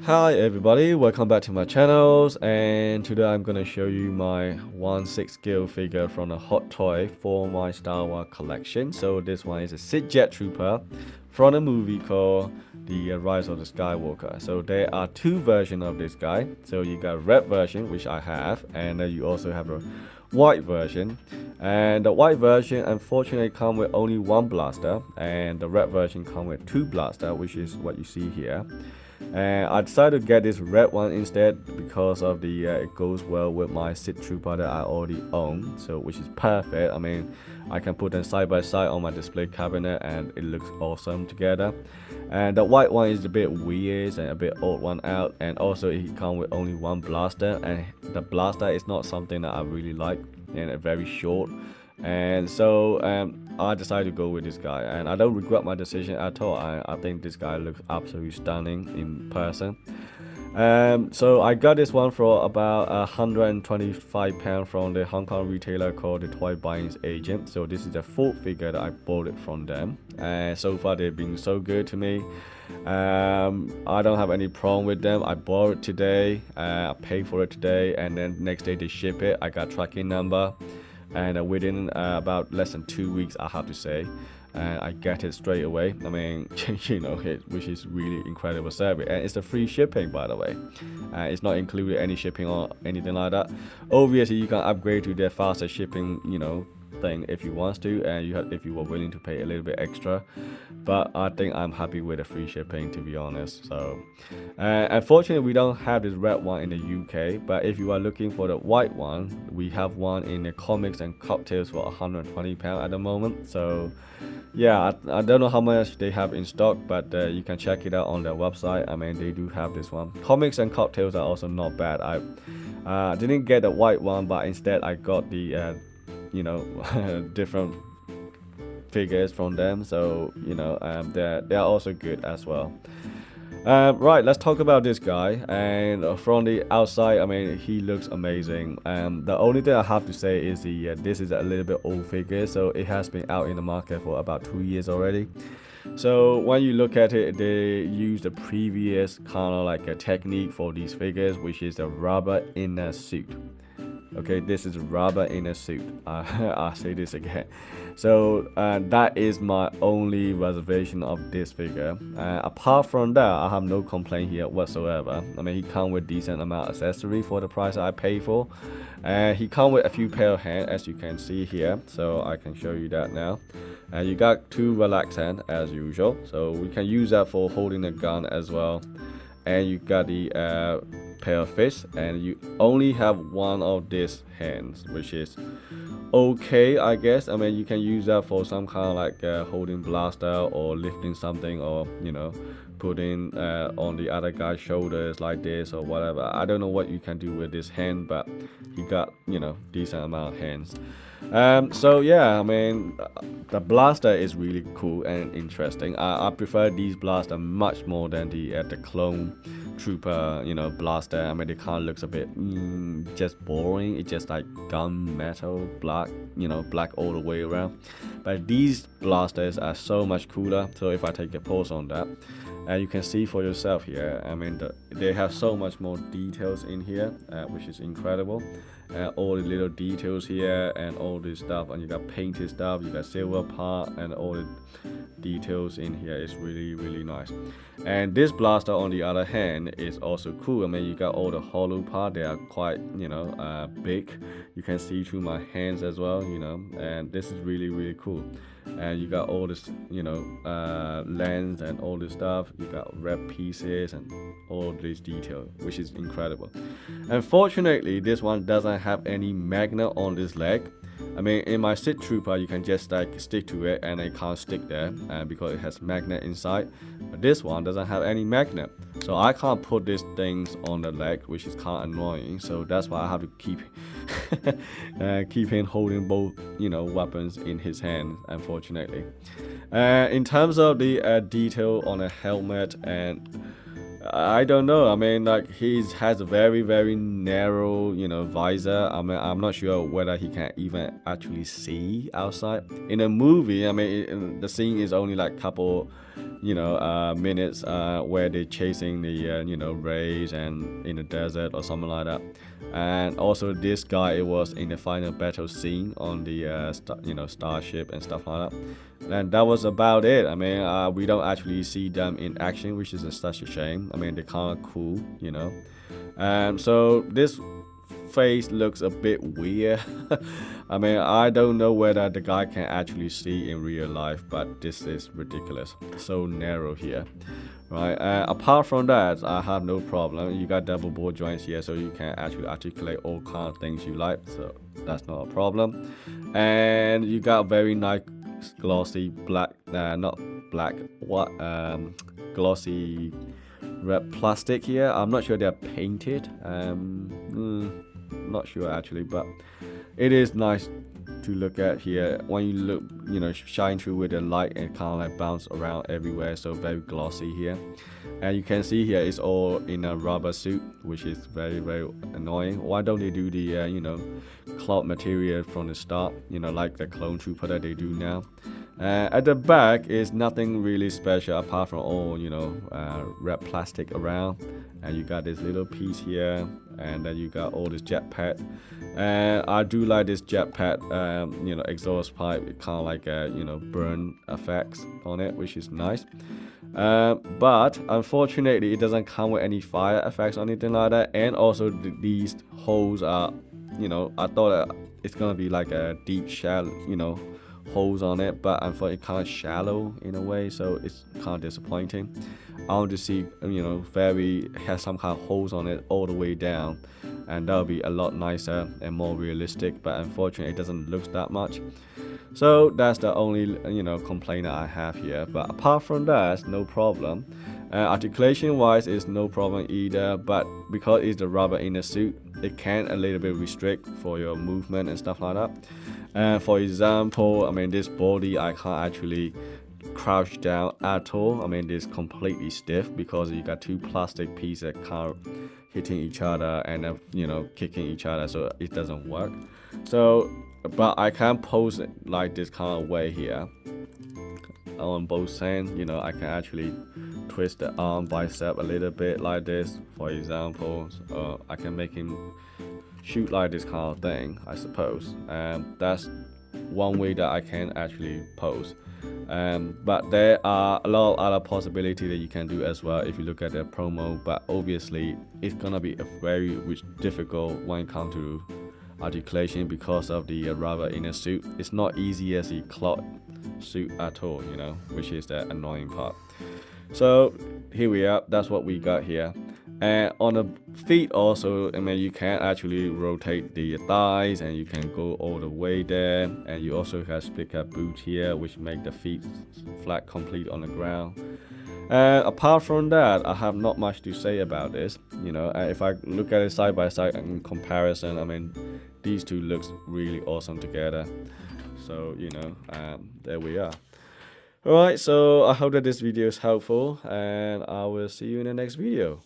Hi everybody, welcome back to my channels, and today I'm gonna show you my 1/6 scale figure from a hot toy for my Star Wars collection. So this one is a Sith Jet Trooper from a movie called The Rise of the Skywalker. So there are two versions of this guy. So you got a red version, which I have, and you also have a white version. And the white version unfortunately comes with only one blaster, and the red version comes with two blasters, which is what you see here. And I decided to get this red one instead because of the it goes well with my Sith Trooper that I already own, so which is perfect. I mean, I can put them side by side on my display cabinet and it looks awesome together. And the white one is a bit weird and a bit odd one out, and also it comes with only one blaster, and the blaster is not something that I really like, and it's very short. And so I decided to go with this guy, and I don't regret my decision at all. I think this guy looks absolutely stunning in person. So I got this one for about £125 from the Hong Kong retailer called the Toy Buying Agent. So this is the fourth figure that I bought it from them, and so far they've been so good to me. I don't have any problem with them. I bought it today, I paid for it today, and then next day they ship it. I got tracking number, and within about less than 2 weeks, I have to say, I get it straight away. I mean, which is really incredible service, and it's a free shipping, by the way. It's not included any shipping or anything like that. Obviously you can upgrade to their faster shipping thing if you want to, and if you were willing to pay a little bit extra, but I think I'm happy with the free shipping, to be honest. So unfortunately we don't have this red one in the UK, but if you are looking for the white one, we have one in the comics and cocktails for £120 at the moment. So yeah, I don't know how much they have in stock, but you can check it out on their website. I mean, they do have this one. Comics and cocktails are also not bad. I didn't get the white one, but instead I got the different figures from them, so they're also good as well. Right, let's talk about this guy. And from the outside, I mean, he looks amazing. The only thing I have to say is this is a little bit old figure, so it has been out in the market for about 2 years already. So when you look at it, they use the previous kind of like a technique for these figures, which is a rubber inner suit. Okay, this is rubber in a suit. I'll say this again. So that is my only reservation of this figure. Apart from that, I have no complaint here whatsoever. I mean, he comes with decent amount of accessory for the price I pay for. He comes with a few pair of hands, as you can see here. So I can show you that now. You got two relaxed hands as usual. So we can use that for holding a gun as well. And you got the pair of fists, and you only have one of these hands, which is okay, I guess. I mean, you can use that for some kind of like holding blaster or lifting something, or putting on the other guy's shoulders like this or whatever. I don't know what you can do with this hand, but he got decent amount of hands. So yeah, I mean, the blaster is really cool and interesting. I prefer these blaster much more than the clone trooper blaster. I mean, it kind of looks a bit just boring. It's just like gunmetal black, black all the way around. But these blasters are so much cooler. So if I take a pause on that, you can see for yourself here. I mean, they have so much more details in here, which is incredible. All the little details here and all this stuff, and you got painted stuff, you got silver part, and all the details in here is really, really nice. And this blaster, on the other hand, is also cool. I mean, you got all the hollow part. They are quite big. You can see through my hands as well, and this is really, really cool. And you got all this lens and all this stuff. You got red pieces and all these details, which is incredible. Unfortunately, this one doesn't have any magnet on this leg. I mean, in my Sith Trooper, you can just like stick to it and it can't stick there, because it has magnet inside. But this one doesn't have any magnet, so I can't put these things on the leg, which is kind of annoying. So that's why I have to keep him holding both weapons in his hand, unfortunately. In terms of the detail on a helmet, and I don't know. I mean, like, he has a very, very narrow, visor. I mean, I'm not sure whether he can even actually see outside. In a movie, I mean, the scene is only like couple minutes where they're chasing the rays and in the desert or something like that. And also this guy, it was in the final battle scene on the starship and stuff like that. And that was about it. I mean, we don't actually see them in action, which is such a shame. I mean, they're kind of cool, so this face looks a bit weird. I mean, I don't know whether the guy can actually see in real life, but this is ridiculous. So narrow here, right? Apart from that, I have no problem. You got double ball joints here, so you can actually articulate all kinds of things you like, so that's not a problem. And you got very nice glossy black, not black, glossy red plastic here. I'm not sure they're painted. Not sure actually, but it is nice to look at here. When you look, shine through with the light and kind of like bounce around everywhere, so very glossy here. And you can see here it's all in a rubber suit, which is very, very annoying. Why don't they do the cloth material from the start, like the clone trooper that they do now? At the back is nothing really special apart from all red plastic around, and you got this little piece here, and then you got all this jetpack. And I do like this jetpack exhaust pipe. It kind of like burn effects on it, which is nice. But unfortunately it doesn't come with any fire effects or anything like that. And also these holes are, I thought it's gonna be like a deep shallow holes on it, but unfortunately it's kind of shallow in a way, so it's kind of disappointing. I want to see has some kind of holes on it all the way down, and that'll be a lot nicer and more realistic, but unfortunately it doesn't look that much. So that's the only complaint I have here, but apart from that, no problem. Articulation wise is no problem either, but because it's the rubber in the suit, it can a little bit restrict for your movement and stuff like that. For example, I mean, this body I can't actually crouch down at all. I mean, it's completely stiff because you got two plastic pieces kind of hitting each other and kicking each other, so it doesn't work. So but I can pose it like this kind of way here on both hands. I can actually twist the arm bicep a little bit like this, for example. I can make him shoot like this kind of thing, I suppose. That's one way that I can actually pose. But there are a lot of other possibilities that you can do as well if you look at the promo, but obviously it's gonna be very difficult when it comes to articulation because of the rubber inner suit. It's not easy as a cloth suit at all, which is the annoying part. So here we are, that's what we got here. And on the feet also, I mean, you can actually rotate the thighs and you can go all the way there, and you also have split up boot here, which make the feet flat complete on the ground. Apart from that, I have not much to say about this. If I look at it side by side in comparison, I mean, these two looks really awesome together. So there we are. Alright, so I hope that this video is helpful, and I will see you in the next video.